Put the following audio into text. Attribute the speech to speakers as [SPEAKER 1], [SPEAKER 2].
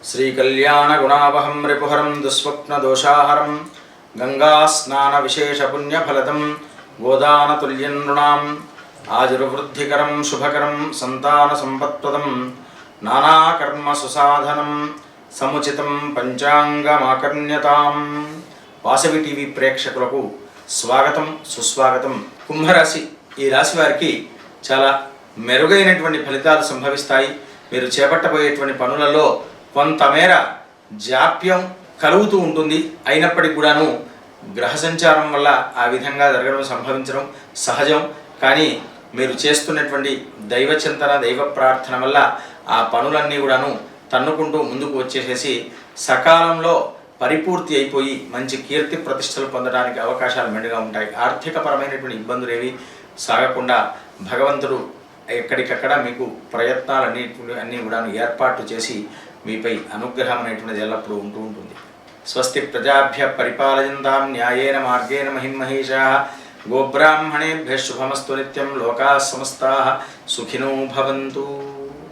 [SPEAKER 1] श्रीकल्याणगुणावहं रिपुहरं दुःस्वप्नदोषाहरं गंगास्नानविशेषपुण्यफलदं गोदानतुल्यं नृणाम् आयुर्वृद्धिकरं शुभकरं संतानसंपत्प्रदं नानाकर्मसुसाधनं समुचितं పంచాంగమాకర్ణ్యతాం. వాసవి టీవీ ప్రేక్షకులకు స్వాగతం సుస్వాగతం. కుంభరాశి ఈ రాశి వారికి చాలా మెరుగైనటువంటి ఫలితాలు సంభవిస్తాయి. మీరు చేపట్టబోయేటువంటి పనులలో కొంతమేర జాప్యం కలుగుతూ ఉంటుంది. అయినప్పటికీ కూడాను గ్రహ సంచారం వల్ల ఆ విధంగా జరగడం సంభవించడం సహజం. కానీ మీరు చేస్తున్నటువంటి దైవ చింతన దైవ ప్రార్థన వల్ల ఆ పనులన్నీ కూడాను తన్నుకుంటూ ముందుకు వచ్చేసేసి సకాలంలో పరిపూర్తి అయిపోయి మంచి కీర్తి ప్రతిష్టలు పొందడానికి అవకాశాలు మెండుగా ఉంటాయి. ఆర్థికపరమైనటువంటి ఇబ్బందులు ఏవి సాగకుండా భగవంతుడు ఎక్కడికక్కడ మీకు ప్రయత్నాలన్నీ కూడాను ఏర్పాటు చేసి మీపై అనుగ్రహం అనేటువంటిది ఎల్లప్పుడూ ఉంటూ ఉంటుంది. స్వస్తి ప్రజాభ్య పరిపాలయంతాం న్యాయేన మార్గేణ మహిమహేషాః గోబ్రాహ్మణేభ్యః శుభమస్తు నిత్యం. లోకాః సమస్తాః సుఖినో భవంతు.